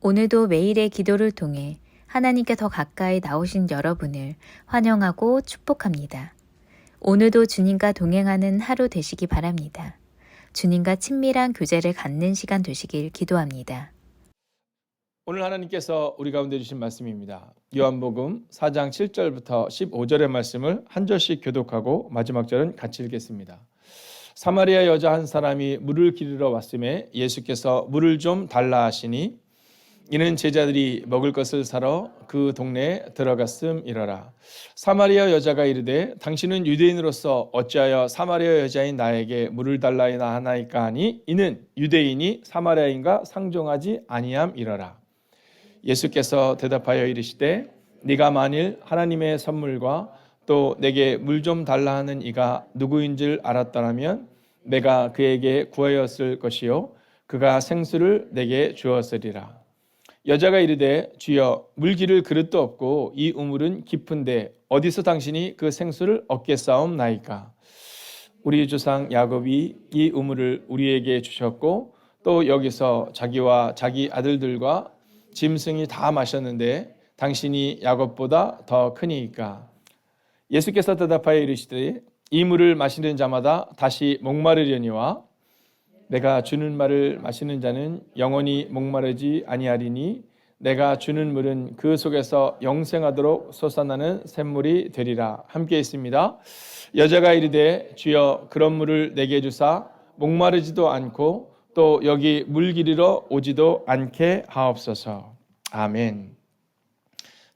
오늘도 매일의 기도를 통해 하나님께 더 가까이 나오신 여러분을 환영하고 축복합니다. 오늘도 주님과 동행하는 하루 되시기 바랍니다. 주님과 친밀한 교제를 갖는 시간 되시길 기도합니다. 오늘 하나님께서 우리 가운데 주신 말씀입니다. 요한복음 4장 7절부터 15절의 말씀을 한 절씩 교독하고 마지막 절은 같이 읽겠습니다. 사마리아 여자 한 사람이 물을 기르러 왔음에 예수께서 물을 좀 달라 하시니 이는 제자들이 먹을 것을 사러 그 동네에 들어갔음이러라. 사마리아 여자가 이르되 당신은 유대인으로서 어찌하여 사마리아 여자인 나에게 물을 달라이나 하나이까 하니 이는 유대인이 사마리아인과 상종하지 아니함이러라. 예수께서 대답하여 이르시되 네가 만일 하나님의 선물과 또 내게 물 좀 달라 하는 이가 누구인 줄 알았더라면 내가 그에게 구하였을 것이요 그가 생수를 내게 주었으리라. 여자가 이르되 주여 물 기를 그릇도 없고 이 우물은 깊은데 어디서 당신이 그 생수를 얻겠사옵나이까. 우리 조상 야곱이 이 우물을 우리에게 주셨고 또 여기서 자기와 자기 아들들과 짐승이 다 마셨는데 당신이 야곱보다 더 크니이까. 예수께서 대답하여 이르시되 이 물을 마시는 자마다 다시 목마르려니와 내가 주는 말을 마시는 자는 영원히 목마르지 아니하리니 내가 주는 물은 그 속에서 영생하도록 솟아나는 샘물이 되리라. 함께 있습니다. 여자가 이르되 주여 그런 물을 내게 주사 목마르지도 않고 또 여기 물 기르러 오지도 않게 하옵소서. 아멘.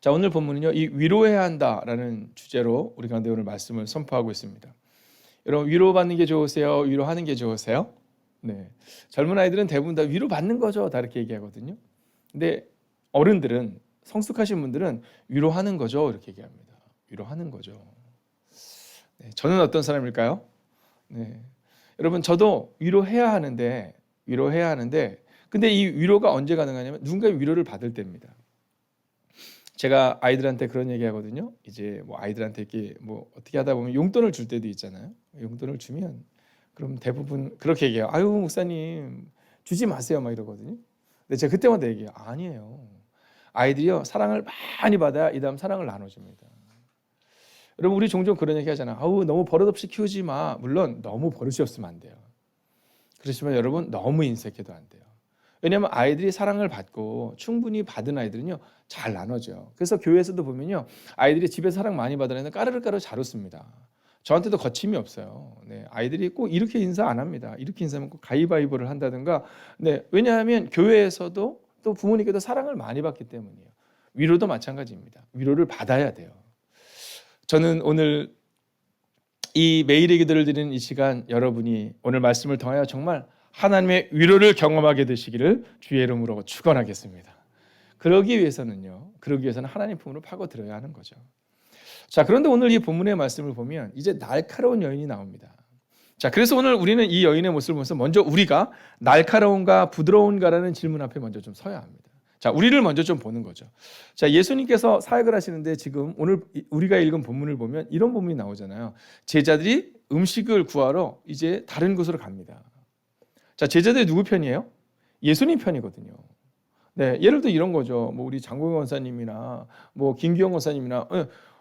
자, 오늘 본문은요, 이 위로해야 한다라는 주제로 우리 가운데 오늘 말씀을 선포하고 있습니다. 여러분, 위로받는 게 좋으세요? 위로하는 게 좋으세요? 네. 젊은 아이들은 대부분 다 위로받는 거죠. 다 이렇게 얘기하거든요. 근데 어른들은, 성숙하신 분들은 위로하는 거죠. 이렇게 얘기합니다. 위로하는 거죠. 네. 저는 어떤 사람일까요? 네. 여러분, 저도 위로해야 하는데, 근데 이 위로가 언제 가능하냐면 누군가의 위로를 받을 때입니다. 제가 아이들한테 그런 얘기 하거든요. 이제 뭐 아이들한테 이렇게 뭐 어떻게 하다 보면 용돈을 줄 때도 있잖아요. 용돈을 주면 그럼 대부분 그렇게 얘기해요. 아유, 목사님 주지 마세요 막 이러거든요. 근데 제가 그때마다 얘기해요. 아니에요. 아이들이요 사랑을 많이 받아야 이 다음 사랑을 나눠줍니다. 여러분, 우리 종종 그런 얘기 하잖아요. 아우, 너무 버릇없이 키우지 마. 물론 너무 버릇이 없으면 안 돼요. 그렇지만 여러분, 너무 인색해도 안 돼요. 왜냐하면 아이들이 사랑을 받고 충분히 받은 아이들은요 잘 나눠줘요. 그래서 교회에서도 보면요 아이들이 집에 사랑 많이 받으려면 까르르까르 잘 웃습니다. 저한테도 거침이 없어요. 네, 아이들이 꼭 이렇게 인사 안 합니다. 이렇게 인사하면 꼭 가위바위보를 한다든가. 네, 왜냐하면 교회에서도 또 부모님께도 사랑을 많이 받기 때문이에요. 위로도 마찬가지입니다. 위로를 받아야 돼요. 저는 오늘 이 매일의 기도를 드리는 이 시간, 여러분이 오늘 말씀을 통하여 정말 하나님의 위로를 경험하게 되시기를 주의 이름으로 축원하겠습니다. 그러기 위해서는 하나님 품으로 파고들어야 하는 거죠. 자, 그런데 오늘 이 본문의 말씀을 보면 이제 날카로운 여인이 나옵니다. 자, 그래서 오늘 우리는 이 여인의 모습을 보면서 먼저 우리가 날카로운가 부드러운가라는 질문 앞에 먼저 좀 서야 합니다. 자, 우리를 먼저 좀 보는 거죠. 자, 예수님께서 사역을 하시는데 지금 오늘 우리가 읽은 본문을 보면 이런 본문이 나오잖아요. 제자들이 음식을 구하러 이제 다른 곳으로 갑니다. 자, 제자들이 누구 편이에요? 예수님 편이거든요. 네, 예를 들어 이런 거죠. 뭐 우리 장국영 원사님이나 뭐 김기영 원사님이나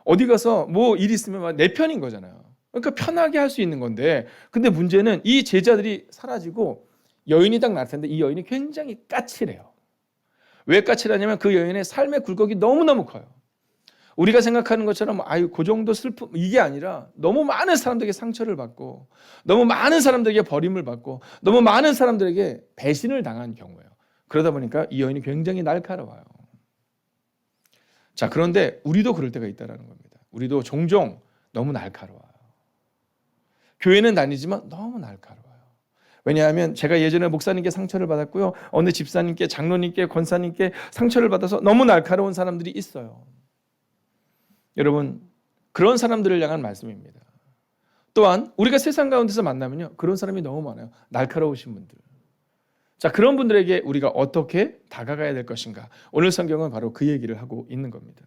어디 가서 뭐 일 있으면 내 편인 거잖아요. 그러니까 편하게 할 수 있는 건데, 근데 문제는 이 제자들이 사라지고 여인이 딱 나타났는데 이 여인이 굉장히 까칠해요. 왜 까칠하냐면 그 여인의 삶의 굴곡이 너무너무 커요. 우리가 생각하는 것처럼 아유 그 정도 슬픔 이게 아니라 너무 많은 사람들에게 상처를 받고 너무 많은 사람들에게 버림을 받고 너무 많은 사람들에게 배신을 당한 경우예요. 그러다 보니까 이 여인이 굉장히 날카로워요. 자, 그런데 우리도 그럴 때가 있다는 겁니다. 우리도 종종 너무 날카로워요. 교회는 다니지만 너무 날카로워요. 왜냐하면 제가 예전에 목사님께 상처를 받았고요. 어느 집사님께, 장로님께, 권사님께 상처를 받아서 너무 날카로운 사람들이 있어요. 여러분, 그런 사람들을 향한 말씀입니다. 또한 우리가 세상 가운데서 만나면요 그런 사람이 너무 많아요. 날카로우신 분들. 자, 그런 분들에게 우리가 어떻게 다가가야 될 것인가? 오늘 성경은 바로 그 얘기를 하고 있는 겁니다.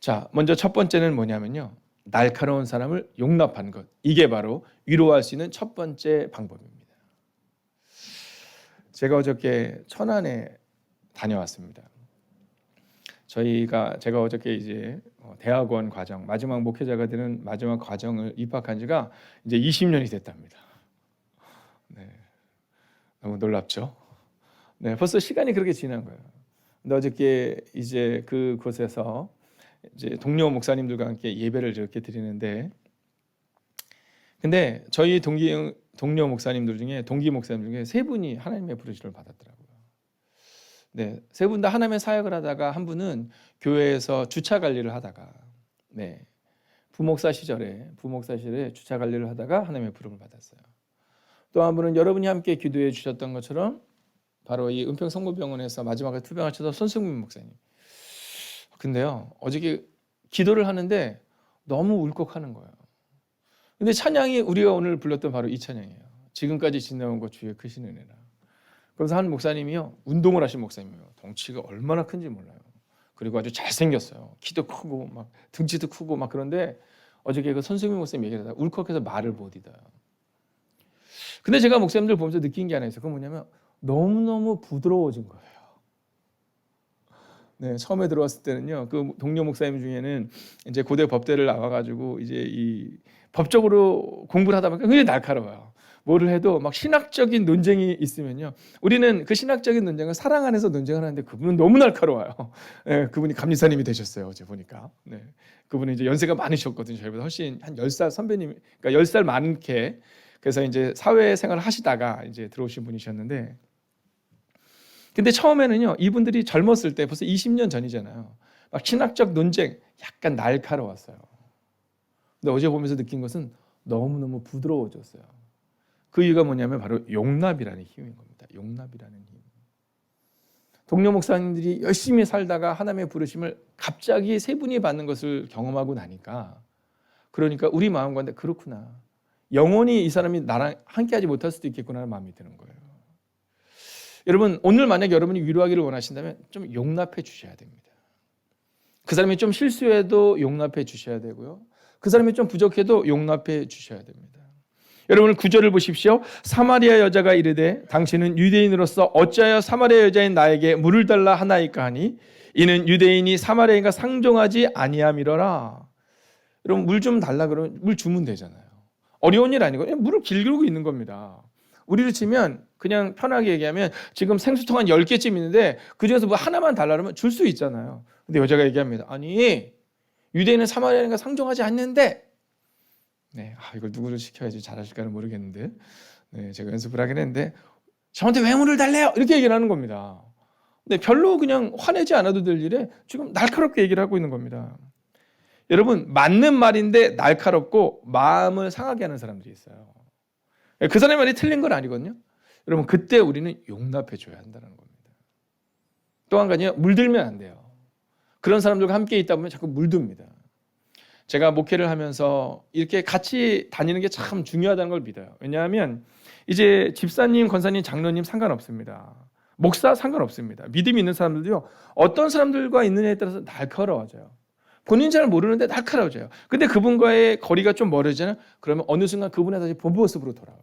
자, 먼저 첫 번째는 뭐냐면요, 날카로운 사람을 용납하는 것. 이게 바로 위로할 수 있는 첫 번째 방법입니다. 제가 어저께 천안에 다녀왔습니다. 제가 어저께 이제 대학원 과정, 마지막 목회자가 되는 마지막 과정을 입학한 지가 이제 20년이 됐답니다. 네, 너무 놀랍죠? 네, 벌써 시간이 그렇게 지난 거예요. 근데 어저께 이제 그곳에서 이제 동료 목사님들과 함께 예배를 이렇게 드리는데, 근데 저희 동료 목사님들 중에 동기 목사님들 중에 세 분이 하나님의 부르심을 받았더라고요. 네, 세 분 다 하나님의 사역을 하다가 한 분은 교회에서 주차 관리를 하다가, 네, 부목사실에 주차 관리를 하다가 하나님의 부름을 받았어요. 또 한 분은 여러분이 함께 기도해 주셨던 것처럼 바로 이 은평 성모병원에서 마지막에 투병을 쳐서 손승민 목사님. 근데요, 어저께 기도를 하는데 너무 울컥하는 거예요. 근데 찬양이 우리가 오늘 불렀던 바로 이 찬양이에요. 지금까지 지내온 것 주의 크신 은혜라. 그래서 한 목사님이요, 운동을 하신 목사님이에요. 덩치가 얼마나 큰지 몰라요. 그리고 아주 잘생겼어요. 키도 크고 막 등치도 크고 막. 그런데 어저께 그 손승민 목사님 얘기를 하다가 울컥해서 말을 못 잊어요. 근데 제가 목사님들 보면서 느낀 게 하나 있어요. 그건 뭐냐면 너무너무 부드러워진 거예요. 네, 처음에 들어왔을 때는요, 그 동료 목사님 중에는 이제 고대 법대를 나와가지고 이제 이 법적으로 공부를 하다 보니까 굉장히 날카로워요. 뭐를 해도 막 신학적인 논쟁이 있으면요, 우리는 그 신학적인 논쟁을 사랑 안에서 논쟁을 하는데 그분은 너무 날카로워요. 네, 그분이 감리사님이 되셨어요, 어제 보니까. 네, 그분은 이제 연세가 많으셨거든요. 저희보다 훨씬 한 10살 선배님, 그러니까 10살 많게. 그래서 이제 사회생활을 하시다가 이제 들어오신 분이셨는데, 근데 처음에는요, 이분들이 젊었을 때 벌써 20년 전이잖아요. 막 신학적 논쟁 약간 날카로웠어요. 근데 어제 보면서 느낀 것은 너무너무 부드러워졌어요. 그 이유가 뭐냐면 바로 용납이라는 힘인 겁니다. 용납이라는 힘. 동료 목사님들이 열심히 살다가 하나님의 부르심을 갑자기 세 분이 받는 것을 경험하고 나니까, 그러니까 우리 마음 가운데 그렇구나, 영원히 이 사람이 나랑 함께하지 못할 수도 있겠구나라는 마음이 드는 거예요. 여러분, 오늘 만약 여러분이 위로하기를 원하신다면 좀 용납해 주셔야 됩니다. 그 사람이 좀 실수해도 용납해 주셔야 되고요, 그 사람이 좀 부족해도 용납해 주셔야 됩니다. 여러분, 9절을 보십시오. 사마리아 여자가 이르되 당신은 유대인으로서 어찌하여 사마리아 여자인 나에게 물을 달라 하나이까 하니 이는 유대인이 사마리아인과 상종하지 아니함이러라. 여러분, 물 좀 달라 그러면 물 주면 되잖아요. 어려운 일 아니고 그냥 물을 길르고 있는 겁니다. 우리로 치면 그냥 편하게 얘기하면 지금 생수통 한 10개쯤 있는데 그중에서 뭐 하나만 달라 그러면 줄 수 있잖아요. 근데 여자가 얘기합니다. 아니, 유대인은 사마리아인과 상종하지 않는데, 네, 이걸 누구를 시켜야지 잘하실까는 모르겠는데, 네, 제가 연습을 하긴 했는데 저한테 왜 물을 달래요? 이렇게 얘기를 하는 겁니다. 근데 별로 그냥 화내지 않아도 될 일에 지금 날카롭게 얘기를 하고 있는 겁니다. 여러분, 맞는 말인데 날카롭고 마음을 상하게 하는 사람들이 있어요. 그 사람의 말이 틀린 건 아니거든요. 여러분, 그때 우리는 용납해 줘야 한다는 겁니다. 또 한 가지요, 물들면 안 돼요. 그런 사람들과 함께 있다 보면 자꾸 물듭니다. 제가 목회를 하면서 이렇게 같이 다니는 게 참 중요하다는 걸 믿어요. 왜냐하면 이제 집사님, 권사님, 장로님 상관없습니다. 목사 상관없습니다. 믿음이 있는 사람들도요, 어떤 사람들과 있느냐에 따라서 날카로워져요. 본인 잘 모르는데 날카로워져요. 근데 그분과의 거리가 좀 멀어지잖아요. 그러면 어느 순간 그분의 다시 본 모습으로 돌아와요.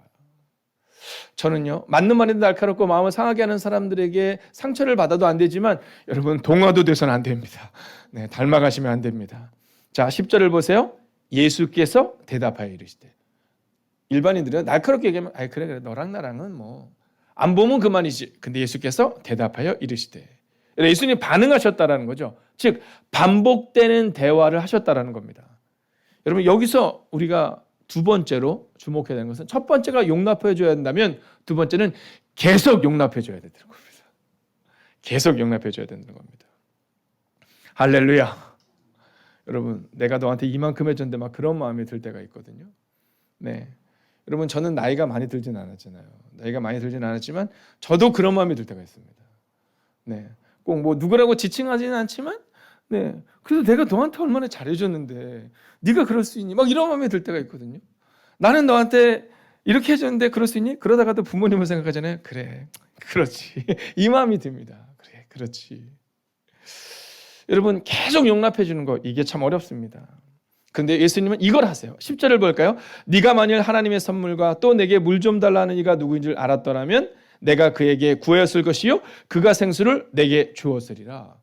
저는요, 맞는 말인데 날카롭고 마음을 상하게 하는 사람들에게 상처를 받아도 안 되지만 여러분, 동화도 돼서는 안 됩니다. 네, 닮아가시면 안 됩니다. 자, 10절을 보세요. 예수께서 대답하여 이르시되. 일반인들은 날카롭게 얘기하면 그래 너랑 나랑은 뭐 안 보면 그만이지. 근데 예수께서 대답하여 이르시되. 예수님이 반응하셨다라는 거죠. 즉 반복되는 대화를 하셨다라는 겁니다. 여러분, 여기서 우리가 두 번째로 주목해야 되는 것은, 첫 번째가 용납해 줘야 된다면 두 번째는 계속 용납해 줘야 되는 겁니다. 계속 용납해 줘야 되는 겁니다. 할렐루야. 여러분, 내가 너한테 이만큼 해줬는데 막 그런 마음이 들 때가 있거든요. 네, 여러분, 저는 나이가 많이 들진 않았잖아요. 나이가 많이 들진 않았지만 저도 그런 마음이 들 때가 있습니다. 네, 꼭 뭐 누구라고 지칭하지는 않지만, 네, 그래서 내가 너한테 얼마나 잘해줬는데 네가 그럴 수 있니? 막 이런 마음이 들 때가 있거든요. 나는 너한테 이렇게 해줬는데 그럴 수 있니? 그러다가도 부모님을 생각하잖아요. 그래, 그렇지. 이 마음이 듭니다. 그래, 그렇지. 여러분, 계속 용납해 주는 거, 이게 참 어렵습니다. 근데 예수님은 이걸 하세요. 10절을 볼까요? 네가 만일 하나님의 선물과 또 내게 물 좀 달라는 이가 누구인 줄 알았더라면 내가 그에게 구하였을 것이요 그가 생수를 내게 주었으리라.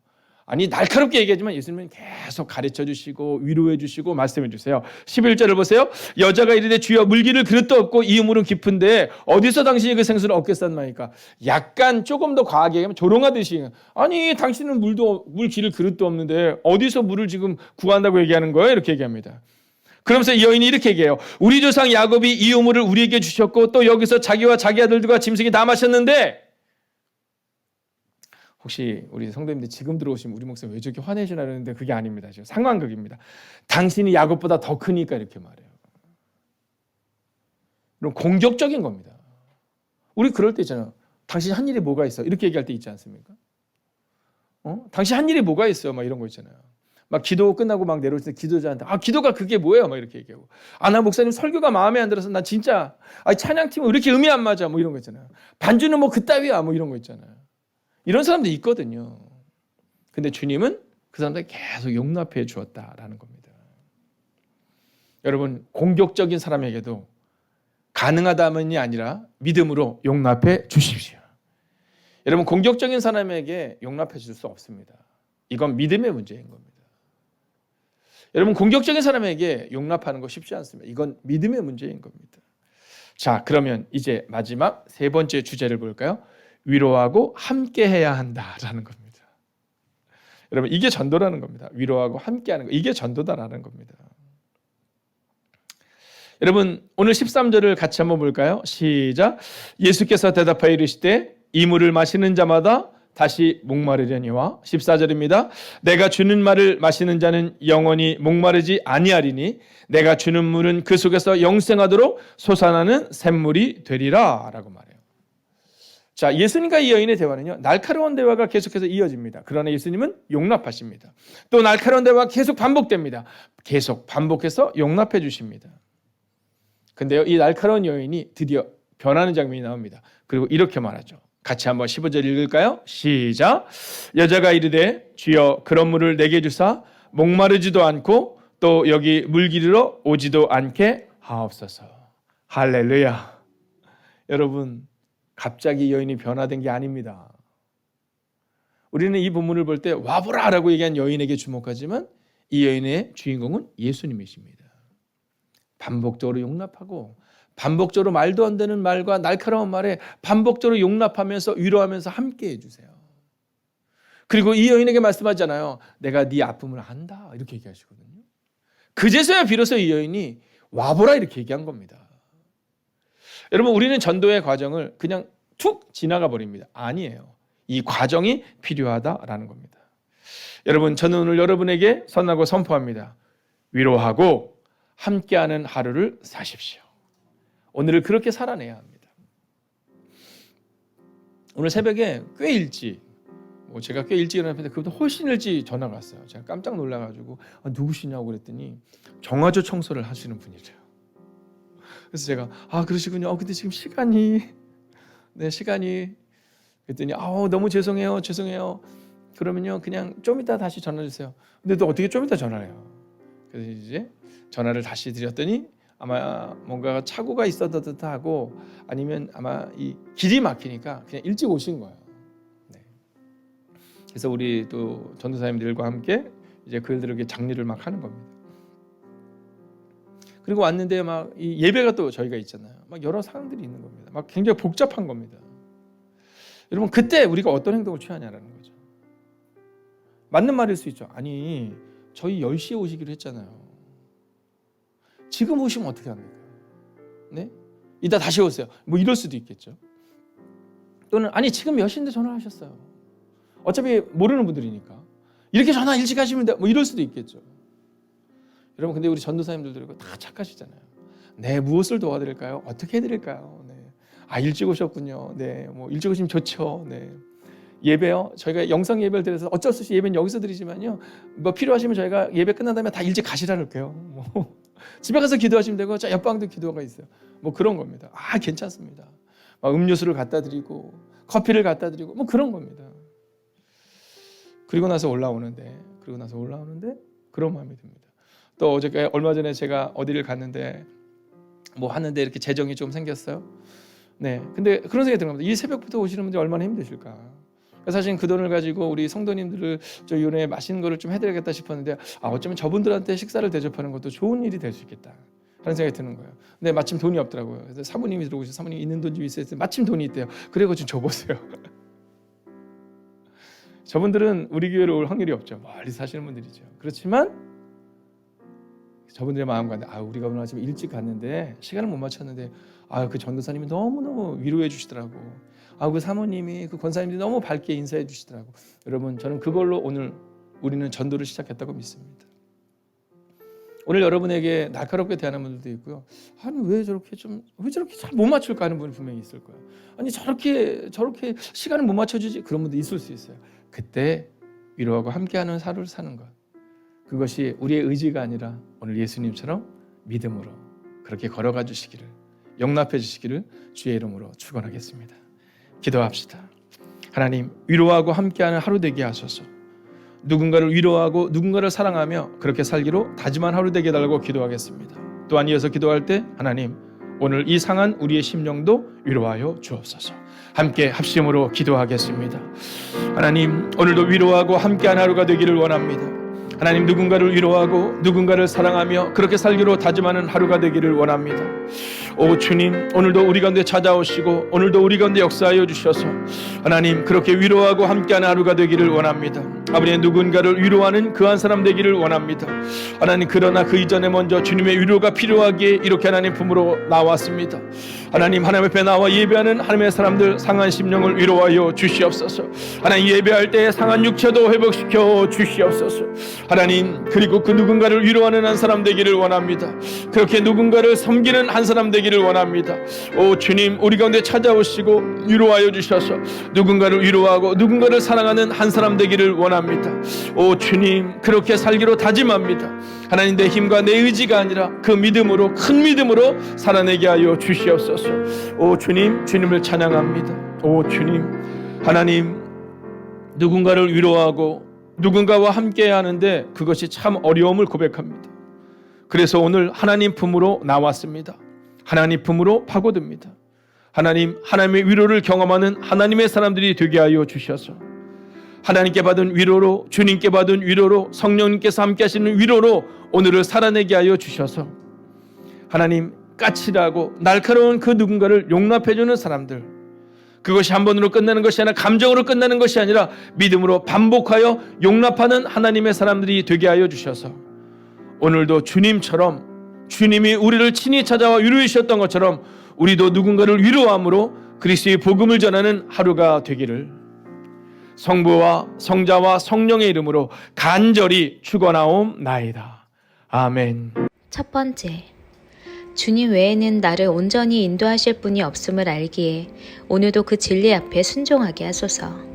아니 날카롭게 얘기하지만 예수님은 계속 가르쳐 주시고 위로해 주시고 말씀해 주세요. 11절을 보세요. 여자가 이르되 주여 물기를 그릇도 없고 이 우물은 깊은데 어디서 당신이 그 생수를 얻겠사나이까. 약간 조금 더 과하게 얘기하면 조롱하듯이 아니 당신은 물 기를 그릇도 없는데 어디서 물을 지금 구한다고 얘기하는 거예요? 이렇게 얘기합니다. 그러면서 이 여인이 이렇게 얘기해요. 우리 조상 야곱이 이 우물을 우리에게 주셨고 또 여기서 자기와 자기 아들들과 짐승이 다 마셨는데, 혹시 우리 성도님들 지금 들어오시면 우리 목사님 왜 저렇게 화내시나 그러는데 그게 아닙니다. 지금 상관극입니다. 당신이 야곱보다 더 크니까 이렇게 말해요. 그럼 공격적인 겁니다. 우리 그럴 때 있잖아요. 당신 한 일이 뭐가 있어? 이렇게 얘기할 때 있지 않습니까? 당신 한 일이 뭐가 있어요? 막 이런 거 있잖아요. 막 기도 끝나고 막 내려올 때 기도자한테 기도가 그게 뭐예요? 막 이렇게 얘기하고 나 목사님 설교가 마음에 안 들어서 나 진짜 찬양팀은 왜 이렇게 음이 안 맞아? 뭐 이런 거 있잖아요. 반주는 뭐 그따위야? 뭐 이런 거 있잖아요. 이런 사람도 있거든요. 근데 주님은 그 사람들 계속 용납해 주었다라는 겁니다. 여러분 공격적인 사람에게도 가능하다면이 아니라 믿음으로 용납해 주십시오. 여러분 공격적인 사람에게 용납해 줄 수 없습니다. 이건 믿음의 문제인 겁니다. 여러분 공격적인 사람에게 용납하는 거 쉽지 않습니다. 이건 믿음의 문제인 겁니다. 자, 그러면 이제 마지막 세 번째 주제를 볼까요? 위로하고 함께해야 한다라는 겁니다. 여러분 이게 전도라는 겁니다. 위로하고 함께하는 거, 이게 전도다라는 겁니다. 여러분 오늘 13절을 같이 한번 볼까요? 시작. 예수께서 대답하여 이르시되 이 물을 마시는 자마다 다시 목마르려니와 14절입니다. 내가 주는 말을 마시는 자는 영원히 목마르지 아니하리니 내가 주는 물은 그 속에서 영생하도록 솟아나는 샘물이 되리라 라고 말해요. 자, 예수님과 이 여인의 대화는요, 날카로운 대화가 계속해서 이어집니다. 그러나 예수님은 용납하십니다. 또 날카로운 대화가 계속 반복됩니다. 계속 반복해서 용납해 주십니다. 근데요, 이 날카로운 여인이 드디어 변하는 장면이 나옵니다. 그리고 이렇게 말하죠. 같이 한번 15절 읽을까요? 시작. 여자가 이르되 주여 그런 물을 내게 주사 목마르지도 않고 또 여기 물 기르러 오지도 않게 하옵소서. 할렐루야. 여러분 갑자기 여인이 변화된 게 아닙니다. 우리는 이 본문을 볼 때 와보라라고 얘기한 여인에게 주목하지만 이 여인의 주인공은 예수님이십니다. 반복적으로 용납하고 반복적으로 말도 안 되는 말과 날카로운 말에 반복적으로 용납하면서 위로하면서 함께 해주세요. 그리고 이 여인에게 말씀하잖아요. 내가 네 아픔을 안다 이렇게 얘기하시거든요. 그제서야 비로소 이 여인이 와보라 이렇게 얘기한 겁니다. 여러분 우리는 전도의 과정을 그냥 툭 지나가 버립니다. 아니에요. 이 과정이 필요하다라는 겁니다. 여러분 저는 오늘 여러분에게 선하고 선포합니다. 위로하고 함께하는 하루를 사십시오. 오늘을 그렇게 살아내야 합니다. 오늘 새벽에 꽤 일찍, 제가 꽤 일찍 일어났는데 그보다 훨씬 일찍 전화가 왔어요. 제가 깜짝 놀라가지고 누구시냐고 그랬더니 정화조 청소를 하시는 분이래요. 그래서 제가 그러시군요. 근데 지금 시간이 그랬더니 너무 죄송해요. 그러면요 그냥 좀 이따 다시 전화 주세요. 근데 또 어떻게 좀 이따 전화를 해요. 그래서 이제 전화를 다시 드렸더니 아마 뭔가 착오가 있었던 듯하고 아니면 아마 이 길이 막히니까 그냥 일찍 오신 거예요. 네. 그래서 우리 또 전도사님들과 함께 이제 그들에게 장례를 막 하는 겁니다. 그리고 왔는데 막 이 예배가 또 저희가 있잖아요. 막 여러 사람들이 있는 겁니다. 막 굉장히 복잡한 겁니다. 여러분 그때 우리가 어떤 행동을 취하냐라는 거죠. 맞는 말일 수 있죠. 아니 저희 10시에 오시기로 했잖아요. 지금 오시면 어떻게 합니까? 네? 이따 다시 오세요. 뭐 이럴 수도 있겠죠. 또는 아니 지금 몇 시인데 전화하셨어요. 어차피 모르는 분들이니까. 이렇게 전화 일찍 하시면 돼. 뭐 이럴 수도 있겠죠. 여러분 근데 우리 전도사님들도 다 착하시잖아요. 네, 무엇을 도와드릴까요? 어떻게 해드릴까요? 네. 일찍 오셨군요. 네, 뭐 일찍 오시면 좋죠. 네. 예배요. 저희가 영상 예배를 드려서 어쩔 수 없이 예배는 여기서 드리지만요. 뭐 필요하시면 저희가 예배 끝난 다음에 다 일찍 가시라 그럴게요. 뭐 집에 가서 기도하시면 되고 자 옆방도 기도가 있어요. 뭐 그런 겁니다. 괜찮습니다. 막 음료수를 갖다 드리고 커피를 갖다 드리고 뭐 그런 겁니다. 그리고 나서 올라오는데 그런 마음이 듭니다. 또 얼마 전에 제가 어디를 갔는데 뭐 하는데 이렇게 재정이 좀 생겼어요. 네, 근데 그런 생각이 드는 겁니다. 이 새벽부터 오시는 분들이 얼마나 힘드실까. 사실 그 돈을 가지고 우리 성도님들을 저 요번에 맛있는 거를 좀 해드려야겠다 싶었는데 어쩌면 저분들한테 식사를 대접하는 것도 좋은 일이 될 수 있겠다 하는 생각이 드는 거예요. 근데 마침 돈이 없더라고요. 그래서 사모님이 들어오셔서 사모님 있는 돈 좀 있어요. 마침 돈이 있대요. 그래고 좀 줘보세요. 저분들은 우리 교회로 올 확률이 없죠. 멀리 사시는 분들이죠. 그렇지만 저분들의 마음 가운데 우리가 오늘 아침에 일찍 갔는데 시간을 못 맞췄는데 그 전도사님이 너무너무 위로해 주시더라고. 그 사모님이 그 권사님들이 너무 밝게 인사해 주시더라고. 여러분, 저는 그걸로 오늘 우리는 전도를 시작했다고 믿습니다. 오늘 여러분에게 날카롭게 대하는 분들도 있고요. 왜 저렇게 잘 못 맞출까 하는 분이 분명히 있을 거예요. 저렇게 시간을 못 맞춰주지, 그런 분도 있을 수 있어요. 그때 위로하고 함께하는 하루를 사는 것, 그것이 우리의 의지가 아니라 오늘 예수님처럼 믿음으로 그렇게 걸어가 주시기를, 용납해 주시기를 주의 이름으로 축원하겠습니다. 기도합시다. 하나님, 위로하고 함께하는 하루 되게 하소서. 누군가를 위로하고 누군가를 사랑하며 그렇게 살기로 다짐한 하루 되게 해달라고 기도하겠습니다. 또한 이어서 기도할 때 하나님, 오늘 이 상한 우리의 심령도 위로하여 주옵소서. 함께 합심으로 기도하겠습니다. 하나님, 오늘도 위로하고 함께하는 하루가 되기를 원합니다. 하나님, 누군가를 위로하고 누군가를 사랑하며 그렇게 살기로 다짐하는 하루가 되기를 원합니다. 오 주님, 오늘도 우리 가운데 찾아오시고 오늘도 우리 가운데 역사하여 주셔서 하나님, 그렇게 위로하고 함께하는 하루가 되기를 원합니다. 아버지, 누군가를 위로하는 그 한 사람 되기를 원합니다. 하나님, 그러나 그 이전에 먼저 주님의 위로가 필요하기에 이렇게 하나님 품으로 나왔습니다. 하나님, 하나님 앞에 나와 예배하는 하나님의 사람들 상한 심령을 위로하여 주시옵소서. 하나님, 예배할 때 상한 육체도 회복시켜 주시옵소서. 하나님, 그리고 그 누군가를 위로하는 한 사람 되기를 원합니다. 그렇게 누군가를 섬기는 한 사람 되기를 원합니다. 오 주님, 우리 가운데 찾아오시고 위로하여 주셔서 누군가를 위로하고 누군가를 사랑하는 한 사람 되기를 원합니다. 오 주님, 그렇게 살기로 다짐합니다. 하나님, 내 힘과 내 의지가 아니라 그 믿음으로, 큰 믿음으로 살아내게 하여 주시옵소서. 오 주님, 주님을 찬양합니다. 오 주님, 하나님, 누군가를 위로하고 누군가와 함께 하는데 그것이 참 어려움을 고백합니다. 그래서 오늘 하나님 품으로 나왔습니다. 하나님 품으로 파고듭니다. 하나님, 하나님의 위로를 경험하는 하나님의 사람들이 되게 하여 주셔서 하나님께 받은 위로로, 주님께 받은 위로로, 성령님께서 함께 하시는 위로로 오늘을 살아내게 하여 주셔서 하나님, 까칠하고 날카로운 그 누군가를 용납해주는 사람들, 그것이 한 번으로 끝나는 것이 아니라 감정으로 끝나는 것이 아니라 믿음으로 반복하여 용납하는 하나님의 사람들이 되게 하여 주셔서 오늘도 주님처럼, 주님이 우리를 친히 찾아와 위로해 주셨던 것처럼 우리도 누군가를 위로함으로 그리스도의 복음을 전하는 하루가 되기를 성부와 성자와 성령의 이름으로 간절히 축원하옵나이다. 아멘. 첫 번째, 주님 외에는 나를 온전히 인도하실 분이 없음을 알기에 오늘도 그 진리 앞에 순종하게 하소서.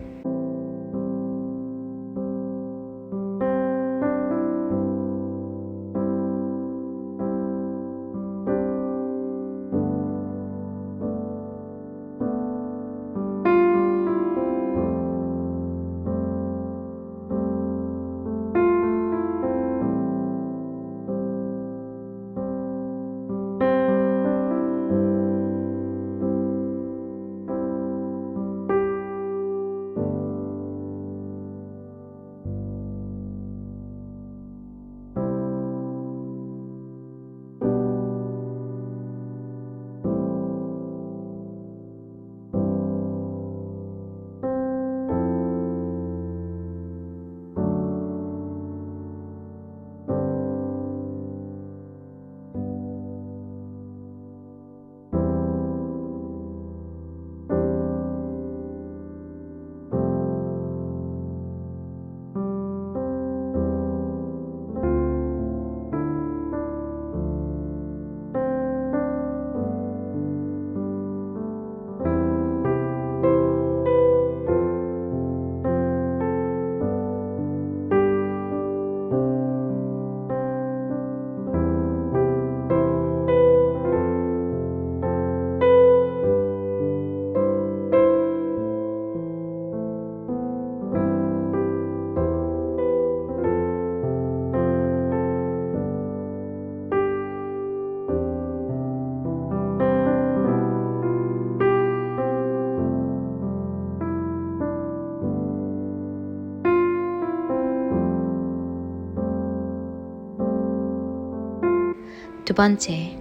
두 번째,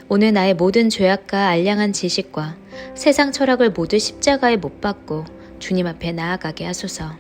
오늘 나의 모든 죄악과 알량한 지식과 세상 철학을 모두 십자가에 못 박고 주님 앞에 나아가게 하소서.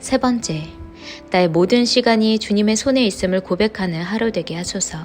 세 번째, 나의 모든 시간이 주님의 손에 있음을 고백하는 하루 되게 하소서.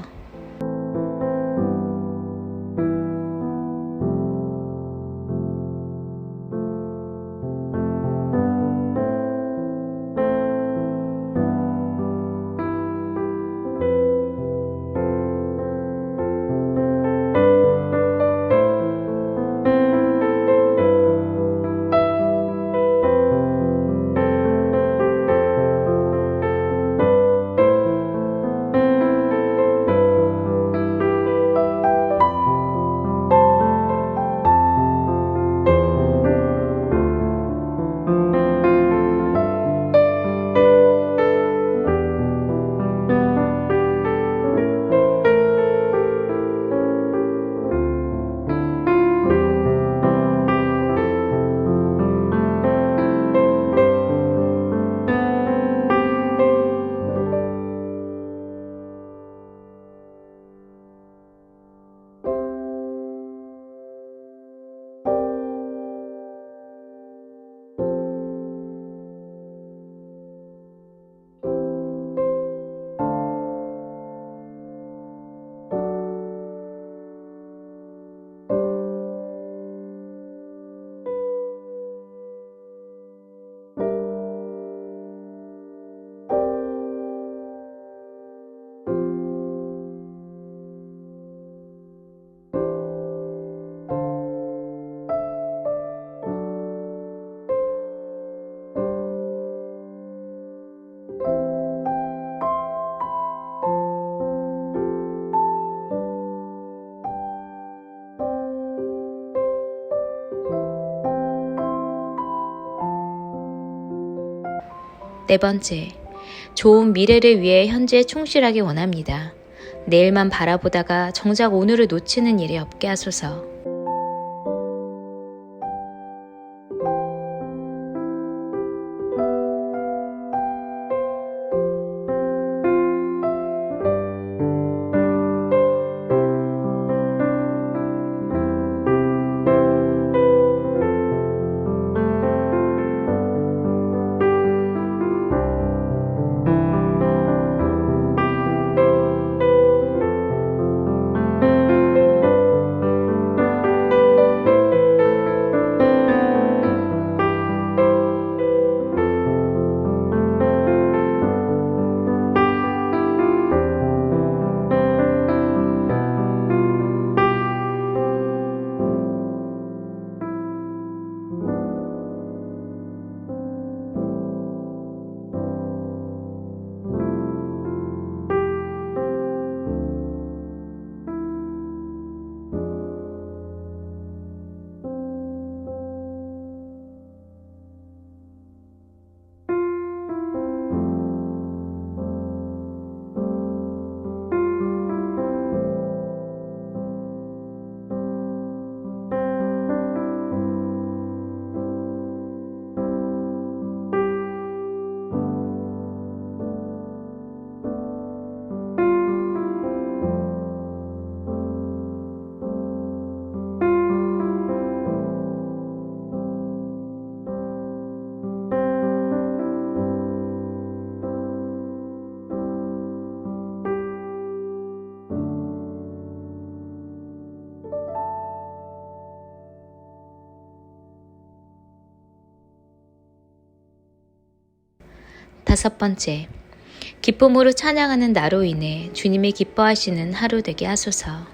네 번째, 좋은 미래를 위해 현재에 충실하기 원합니다. 내일만 바라보다가 정작 오늘을 놓치는 일이 없게 하소서. 5번째, 기쁨으로 찬양하는 나로 인해 주님이 기뻐하시는 하루 되게 하소서.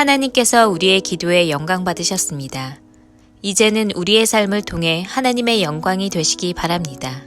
하나님께서 우리의 기도에 영광 받으셨습니다. 이제는 우리의 삶을 통해 하나님의 영광이 되시기 바랍니다.